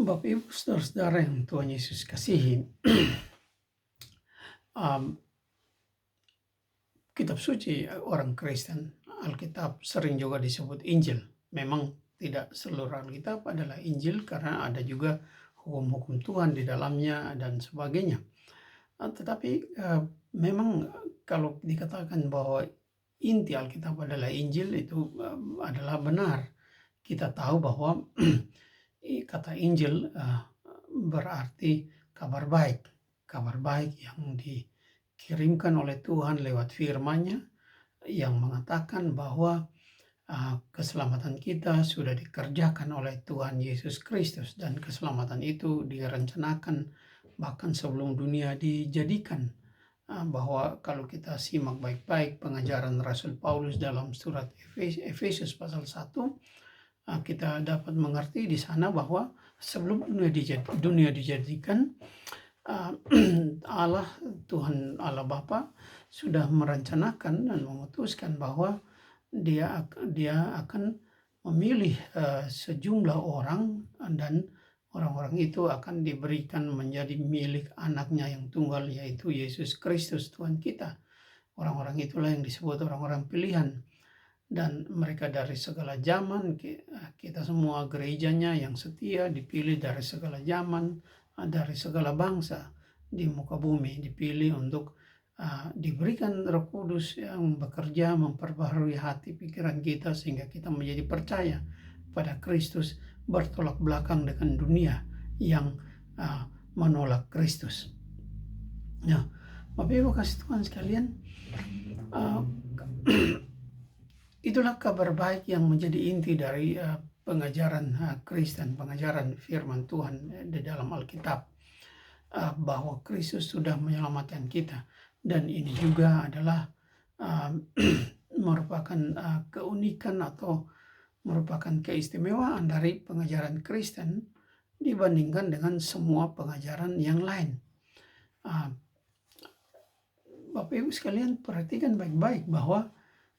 Bapak Ibu saudara-saudara yang Tuhan Yesus kasihi, um, kitab suci orang Kristen, Alkitab sering juga disebut Injil. Memang tidak seluruh Alkitab adalah Injil karena ada juga hukum-hukum Tuhan di dalamnya dan sebagainya. Tetapi memang kalau dikatakan bahwa inti Alkitab adalah Injil itu adalah benar. Kita tahu bahwa kata Injil berarti kabar baik yang dikirimkan oleh Tuhan lewat firman-Nya yang mengatakan bahwa keselamatan kita sudah dikerjakan oleh Tuhan Yesus Kristus, dan keselamatan itu direncanakan bahkan sebelum dunia dijadikan. Bahwa kalau kita simak baik-baik pengajaran Rasul Paulus dalam surat Efesus pasal 1, kita dapat mengerti di sana bahwa sebelum dunia dijadikan, Allah, Tuhan Allah Bapa sudah merencanakan dan memutuskan bahwa dia akan memilih sejumlah orang, dan orang-orang itu akan diberikan menjadi milik anaknya yang tunggal, yaitu Yesus Kristus Tuhan kita. Orang-orang itulah yang disebut orang-orang pilihan. Dan mereka dari segala zaman, kita semua gerejanya yang setia dipilih dari segala zaman, dari segala bangsa di muka bumi, dipilih untuk diberikan Roh Kudus yang bekerja memperbaharui hati pikiran kita sehingga kita menjadi percaya pada Kristus, bertolak belakang dengan dunia yang menolak Kristus. Nah, Bapak Ibu kasih Tuhan sekalian, itulah kabar baik yang menjadi inti dari pengajaran Kristen, pengajaran firman Tuhan di dalam Alkitab, bahwa Kristus sudah menyelamatkan kita. Dan ini juga adalah merupakan keunikan atau merupakan keistimewaan dari pengajaran Kristen dibandingkan dengan semua pengajaran yang lain. Bapak Ibu sekalian, perhatikan baik-baik bahwa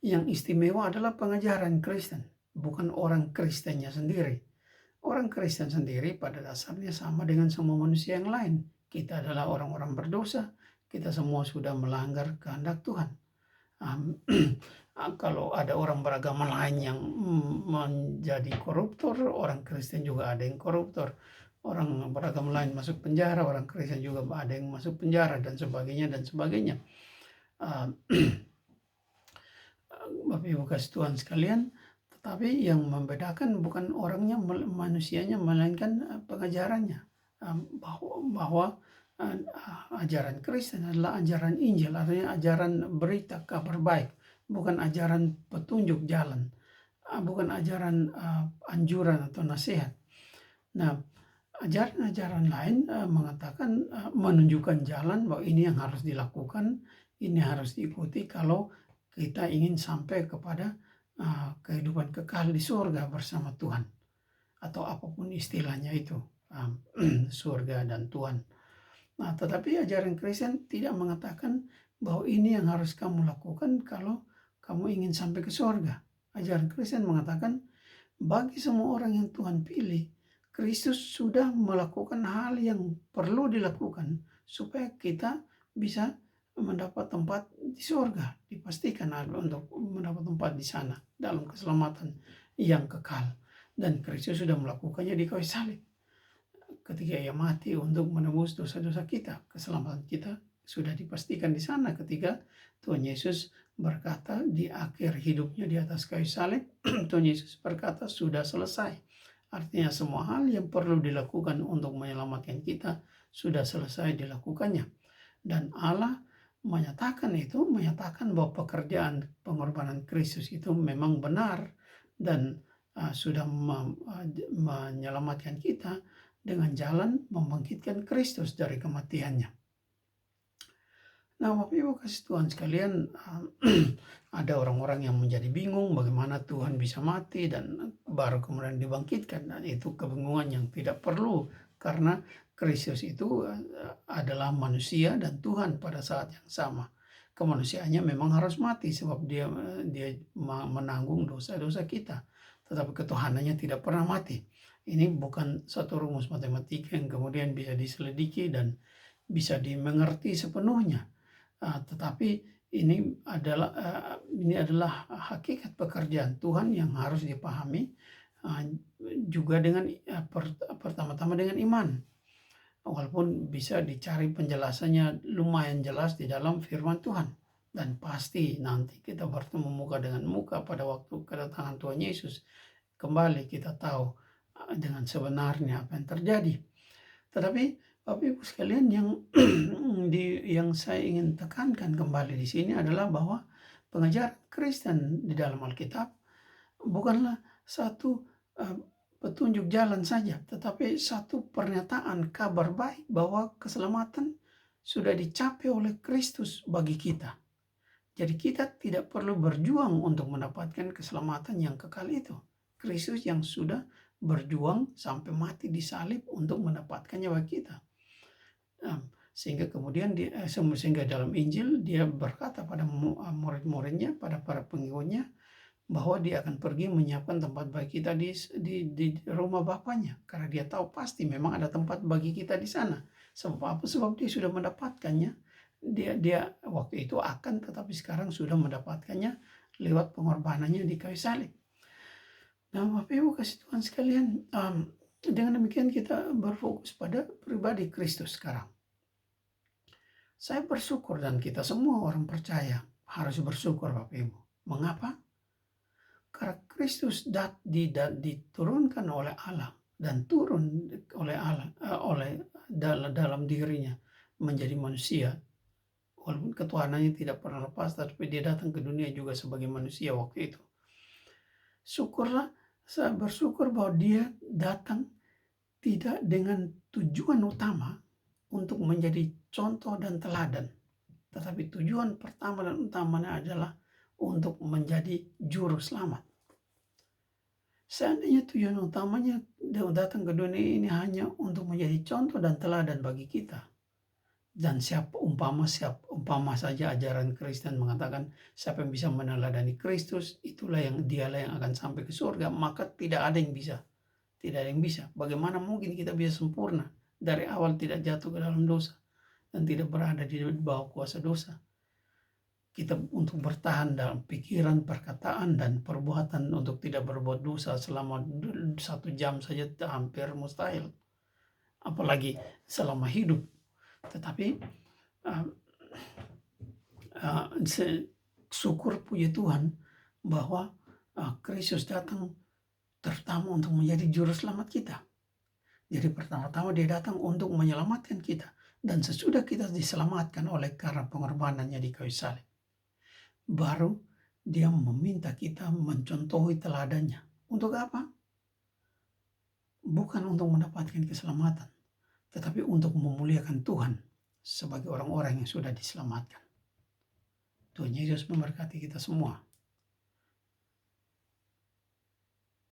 yang istimewa adalah pengajaran Kristen, bukan orang Kristennya sendiri. Orang Kristen sendiri pada dasarnya sama dengan semua manusia yang lain. Kita adalah orang-orang berdosa, kita semua sudah melanggar kehendak Tuhan. Kalau ada orang beragama lain yang menjadi koruptor, orang Kristen juga ada yang koruptor. Orang beragama lain masuk penjara, orang Kristen juga ada yang masuk penjara, dan sebagainya dan sebagainya. Bapak Ibu kasih Tuhan sekalian, tetapi yang membedakan bukan orangnya, manusianya, melainkan pengajarannya. Bahwa ajaran Kristen adalah ajaran Injil, artinya ajaran berita kabar baik, bukan ajaran petunjuk jalan, bukan ajaran anjuran atau nasihat. Nah, ajaran-ajaran lain mengatakan, menunjukkan jalan bahwa ini yang harus dilakukan, ini harus diikuti kalau kita ingin sampai kepada kehidupan kekal di surga bersama Tuhan, atau apapun istilahnya itu, surga dan Tuhan. Nah, tetapi ajaran Kristen tidak mengatakan bahwa ini yang harus kamu lakukan kalau kamu ingin sampai ke surga. Ajaran Kristen mengatakan bagi semua orang yang Tuhan pilih, Kristus sudah melakukan hal yang perlu dilakukan supaya kita bisa mendapat tempat di surga, dipastikan untuk mendapat tempat di sana dalam keselamatan yang kekal. Dan Kristus sudah melakukannya di kayu salib ketika ia mati untuk menebus dosa-dosa kita. Keselamatan kita sudah dipastikan di sana ketika Tuhan Yesus berkata di akhir hidupnya di atas kayu salib, Tuhan Yesus berkata sudah selesai. Artinya semua hal yang perlu dilakukan untuk menyelamatkan kita sudah selesai dilakukannya. Dan Allah menyatakan bahwa pekerjaan pengorbanan Kristus itu memang benar dan sudah menyelamatkan kita dengan jalan membangkitkan Kristus dari kematiannya. Nah, Bapak Ibu kasih Tuhan sekalian, ada orang-orang yang menjadi bingung bagaimana Tuhan bisa mati dan baru kemudian dibangkitkan, dan itu kebingungan yang tidak perlu, karena Kristus itu adalah manusia dan Tuhan pada saat yang sama. Kemanusiaannya memang harus mati sebab dia menanggung dosa-dosa kita, tetapi ketuhanannya tidak pernah mati. Ini bukan satu rumus matematika yang kemudian bisa diselidiki dan bisa dimengerti sepenuhnya, tetapi ini adalah hakikat pekerjaan Tuhan yang harus dipahami, eee, juga dengan, pertama-tama dengan iman. Walaupun bisa dicari penjelasannya lumayan jelas di dalam firman Tuhan. Dan pasti nanti kita bertemu muka dengan muka pada waktu kedatangan Tuhan Yesus. Kembali kita tahu dengan sebenarnya apa yang terjadi. Tetapi Bapak Ibu sekalian yang yang saya ingin tekankan kembali di sini adalah bahwa pengajaran Kristen di dalam Alkitab bukanlah satu uh, petunjuk jalan saja, tetapi satu pernyataan kabar baik bahwa keselamatan sudah dicapai oleh Kristus bagi kita. Jadi kita tidak perlu berjuang untuk mendapatkan keselamatan yang kekal itu. Kristus yang sudah berjuang sampai mati di salib untuk mendapatkannya bagi kita. Sehingga kemudian sehingga dalam Injil dia berkata pada murid-muridnya, pada para pengikutnya, bahwa dia akan pergi menyiapkan tempat bagi kita di rumah Bapaknya, karena dia tahu pasti memang ada tempat bagi kita di sana. Sebab apa? Sebab dia sudah mendapatkannya. Dia waktu itu akan, tetapi sekarang sudah mendapatkannya lewat pengorbanannya di kayu salib. Nah, Bapak Ibu kasih Tuhan sekalian, dengan demikian kita berfokus pada pribadi Kristus sekarang. Saya bersyukur dan kita semua orang percaya harus bersyukur, Bapak Ibu. Mengapa? Karena Kristus diturunkan oleh Allah dan turun oleh Allah, dalam dirinya menjadi manusia. Walaupun ketuhanannya tidak pernah lepas, tapi dia datang ke dunia juga sebagai manusia waktu itu. Syukurlah, saya bersyukur bahwa dia datang tidak dengan tujuan utama untuk menjadi contoh dan teladan, tetapi tujuan pertama dan utamanya adalah untuk menjadi juru selamat. Seandainya tujuan utamanya datang ke dunia ini hanya untuk menjadi contoh dan teladan bagi kita, dan umpama saja ajaran Kristen mengatakan siapa yang bisa meneladani Kristus, dialah yang akan sampai ke surga, maka tidak ada yang bisa. Tidak ada yang bisa. Bagaimana mungkin kita bisa sempurna dari awal, tidak jatuh ke dalam dosa dan tidak berada di bawah kuasa dosa? Kita untuk bertahan dalam pikiran, perkataan, dan perbuatan untuk tidak berbuat dosa selama 1 jam saja hampir mustahil. Apalagi selama hidup. Tetapi syukur puji Tuhan bahwa Kristus datang terutama untuk menjadi juru selamat kita. Jadi pertama-tama dia datang untuk menyelamatkan kita. Dan sesudah kita diselamatkan oleh karena pengorbanannya di kayu salib, baru dia meminta kita mencontohi teladannya. Untuk apa? Bukan untuk mendapatkan keselamatan, tetapi untuk memuliakan Tuhan sebagai orang-orang yang sudah diselamatkan. Tuhan Yesus memberkati kita semua.